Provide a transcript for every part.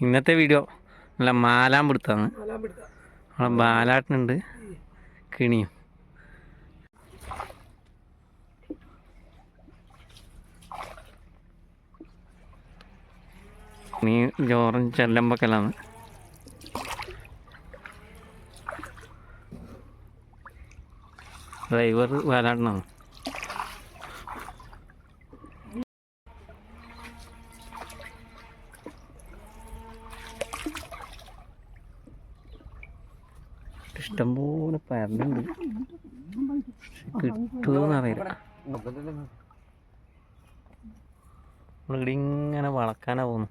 ഇന്നത്തെ വീഡിയോ നല്ല മാലാമ്പിടുത്താണ്. നമ്മളെ ബാലാട്ടനുണ്ട്, കിണിയും. നീ ജോറൻ ചെല്ലമ്പക്കലാണ്. ഡ്രൈവർ ബാലാട്ടനാണ്. ഇഷ്ടംപോലെ പരലുണ്ട്, കിട്ടുമെന്ന് അറിയില്ല. നമ്മളിവിടെ ഇങ്ങനെ വളക്കാനാ പോകുന്നു.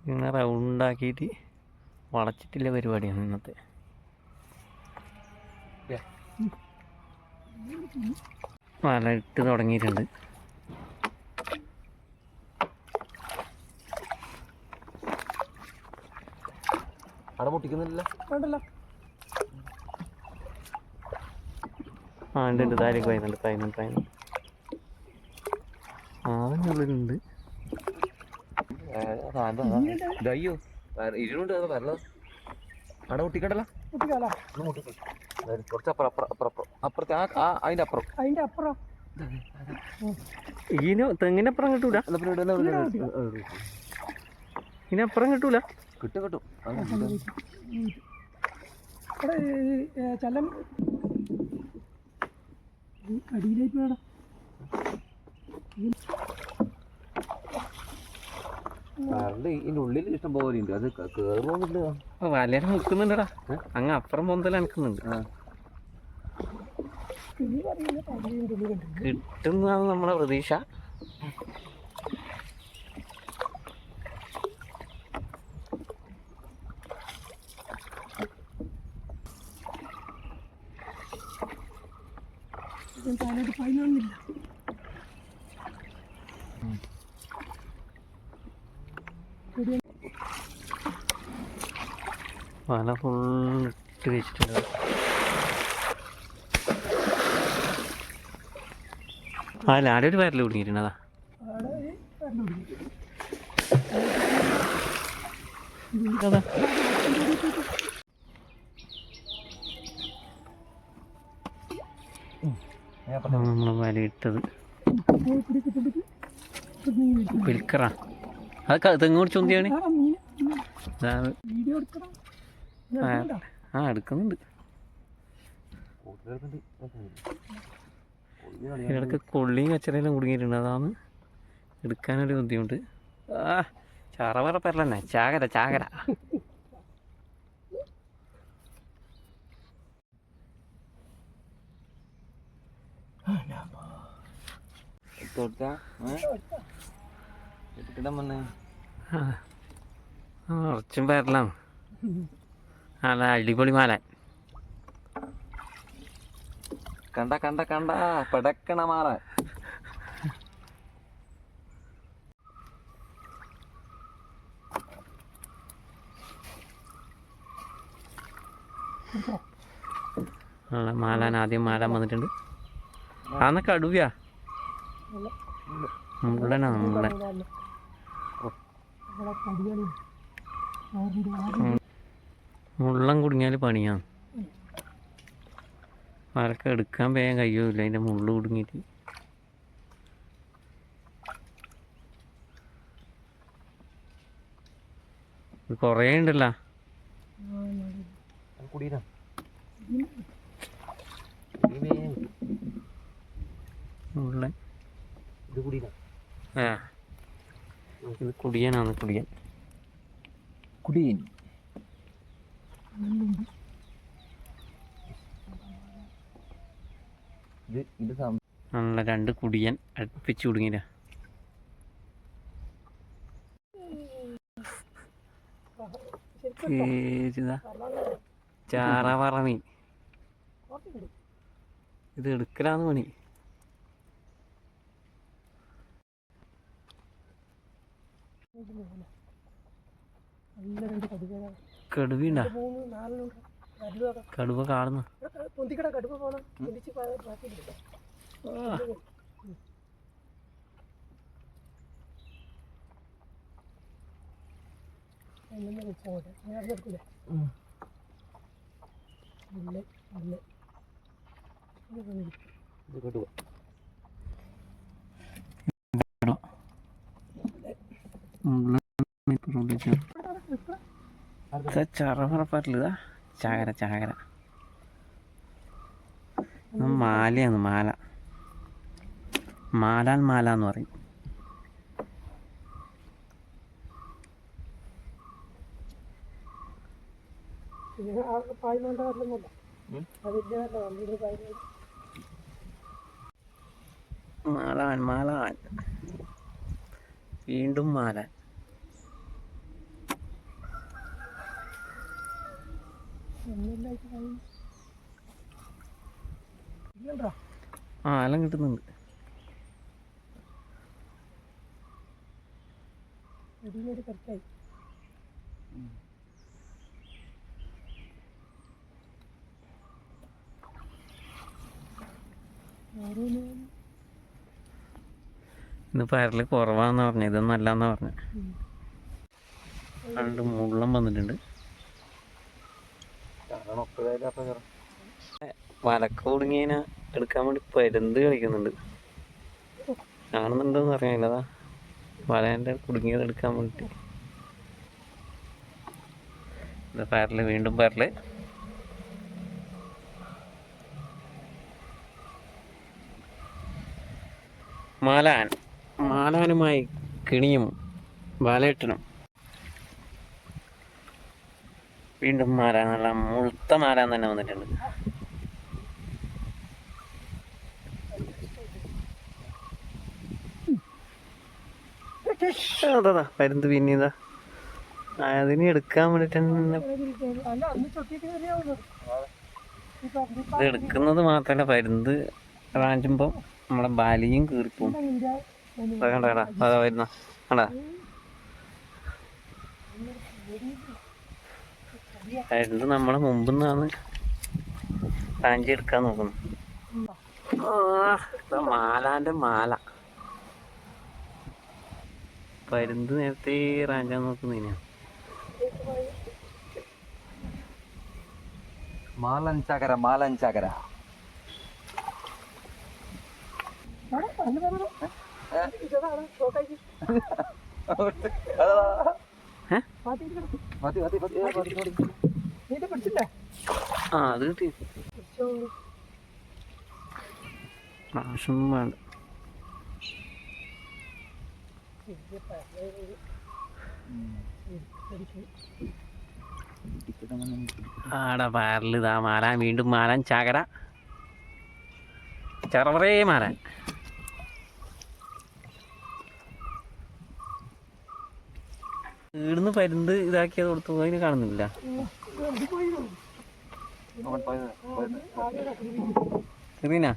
ഇങ്ങനെ റൗണ്ടാക്കിയിട്ട് വളച്ചിട്ടില്ല പരിപാടിയാണ് ഇന്നത്തെ. വല ഇട്ട് തുടങ്ങിയിട്ടുണ്ട്. അവിടെ മുട്ടിക്കുന്നില്ല. ആ ഉണ്ട്, താരേക്ക് വരുന്നുണ്ട്. അതിനുള്ളിലുണ്ട്. അയ്യോ ഇരുണ്ട് വരണത്. അവിടെ മുട്ടിക്കണ്ടല്ലോ. കുറച്ച് അപ്പുറത്തെ അതിന്റെ അപ്പുറം ഇതിന് തെങ്ങിനപ്പുറം കിട്ടൂല. ഇതിനപ്പുറം കിട്ടൂല. കിട്ടും. അടിയിലേക്ക് വേണം. ഇതിന്റെ ഉള്ളിൽ ഇഷ്ടം പോലെ ഉണ്ട്. അത് കേറുന്നില്ല. വലര നിൽക്കുന്നുണ്ടടാ. അങ്ങ് അപ്പുറം പൊന്തല നിൽക്കുന്നുണ്ട്. കിട്ടുന്നതാണ് നമ്മളെ പ്രതീക്ഷ. വല ഫുള്ളിട്ട് വെച്ചിട്ടുണ്ട്. അല്ല, ആടെ ഒരു വരല് കുടുങ്ങിയിട്ടുണ്ടതാ. നമ്മള് വലയിട്ടത് പിൽക്കറാ. അത് തെങ്ങോട് ചൊന്തിയാണ്. ആ എടുക്കുന്നുണ്ട്. ഇടയ്ക്ക് കൊള്ളിയും കച്ചറയിലും കുടുങ്ങിയിട്ടുണ്ട്. അതാണ് എടുക്കാനൊരു ബുദ്ധിമുട്ട്. ചറവറ പെരലെന്നെ. ചാകര കുറച്ചും പെരലാണ്. നല്ല അടിപൊളി മാല. കണ്ട പെടക്കണ മാറ. മാലാൻ ആദ്യം മാലാൻ വന്നിട്ടുണ്ട്. ആന്ന കടുവയാ. മുള്ളനാ. മുള്ളം കുടുങ്ങിയാൽ പണിയാണ്. വലക്കെ എടുക്കാൻ വേഗം കഴിയൂല, അതിൻ്റെ മുള്ളു കുടുങ്ങിയിട്ട്. കുറേ ഉണ്ടല്ലോ. മുള്ളൻ ഇത് കുടിയനാണ്. കുടിയൻ നല്ല രണ്ട് കുടിയൻ അടുപ്പിച്ച് കുടുങ്ങില്ല. ചാറവറമീ ഇത് എടുക്കലാന്ന് പണി. കടുവ കടുവ കാണുന്നു. അങ്ങനെ വെച്ചോട്ടെ ഞാൻ എടുക്കൂല നല്ല നല്ല ഇത് കിട്ടുക ചറപ്പറപ്പാട്ടില്ല ചാകര ചാകര മാലയാണ് മാല മാലാൻ മാല എന്ന് പറയും. മാലാൻ മാലാൻ വീണ്ടും മാലാൻ. ആ എല്ലാം കിട്ടുന്നുണ്ട്. കറക്റ്റായി ഇന്ന് പയറിൽ കുറവാന്ന് പറഞ്ഞു, ഇതൊന്നും അല്ലാന്നാ പറഞ്ഞു. രണ്ട് മുള്ളം വന്നിട്ടുണ്ട്. വലക്ക കുടുങ്ങിയതിനെ എടുക്കാൻ വേണ്ടി പരുന്ത് കളിക്കുന്നുണ്ട്. കാണുന്നുണ്ടോന്ന് അറിയാനില്ലതാ വലേൻ്റെ കുടുങ്ങിയത് എടുക്കാൻ വേണ്ടിട്ട്. പയറിൽ വീണ്ടും പയറില് മാലാൻ മാലാനുമായി കിണിയും വലയിട്ടനും. വീണ്ടും മാല, നല്ല മുഴുത്ത മാലാൻ തന്നെ വന്നിട്ടുണ്ട്. അതാ പരുന്ത് പിന്നീതാ അതിനെ എടുക്കാൻ വേണ്ടിട്ട് ഇത് എടുക്കുന്നത് മാത്രല്ല പരുന്ത് റാഞ്ചുമ്പോ നമ്മളെ ബാലിയും കീറിപ്പോവും. കണ്ടാ അതാ വരുന്ന കണ്ടാ പരുന്ത് നമ്മളെ മുമ്പിൽ നിന്നാണ് റാഞ്ചി എടുക്കാൻ നോക്കുന്നത്. മാലാന്റെ മാല പരുന്ത് നേരത്തെ റാഞ്ചാൻ നോക്കുന്നതിനാ. മാലഞ്ചകര മാലഞ്ചകര ആ അത് കിട്ടി. പ്രാവശ്യം വേണ്ട. ആടാ പയറിൽ ഇതാ മാലാൻ, വീണ്ടും മാലാൻ ചാകര ചെറവറേ മാലാൻ. ഈടുന്ന് പരുന്ത് ഇതാക്കിയത് കൊടുത്തു അതിന് കാണുന്നില്ല. ചെറീന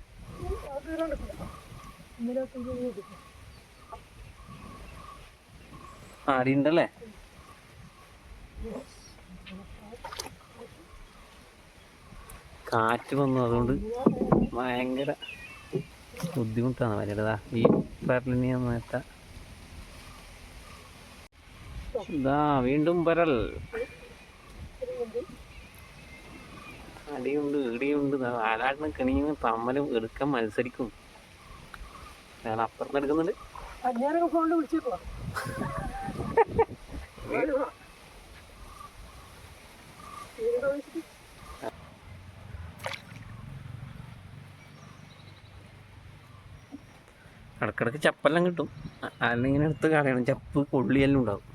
ആടിയുണ്ടല്ലേ. കാറ്റ് വന്നു, അതുകൊണ്ട് ഭയങ്കര ബുദ്ധിമുട്ടാണ് വരേണ്ടതാ ഈ പരലിനെ നേരത്തെ. ഇതാ വീണ്ടും പരൽ, അടിയുണ്ട് ഇടിയുണ്ട്. ആലാടിന് കിണിയും തമ്മലും എടുക്കാൻ മത്സരിക്കും. അയാൾ അപ്പുറത്ത് എടുക്കുന്നുണ്ട്. ഫോണിൽ വിളിച്ചേക്കോ ഇടക്കിടക്ക് ചപ്പെല്ലാം കിട്ടും. അതിലിങ്ങനെ എടുത്ത് കളയണം, ചപ്പ് കൊള്ളിയെല്ലാം ഉണ്ടാവും.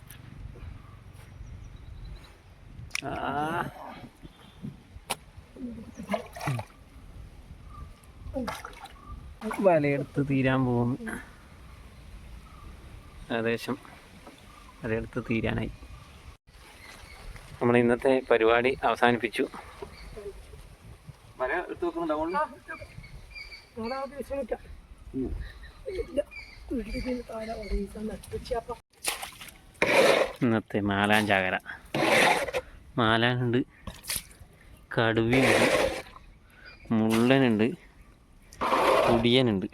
വലയെടുത്ത് തീരാൻ പോകുന്നു. ഏകദേശം വലയെടുത്ത് തീരാനായി. നമ്മൾ ഇന്നത്തെ പരിപാടി അവസാനിപ്പിച്ചു. വല എടുത്ത് വെക്കുന്നുണ്ടാവുള്ളൂ. ഇന്നത്തെ മാലാൻ ചാകര. മാലാനുണ്ട്, കടുവയുണ്ട്, മുള്ളനുണ്ട്, കുടിയനുണ്ട്.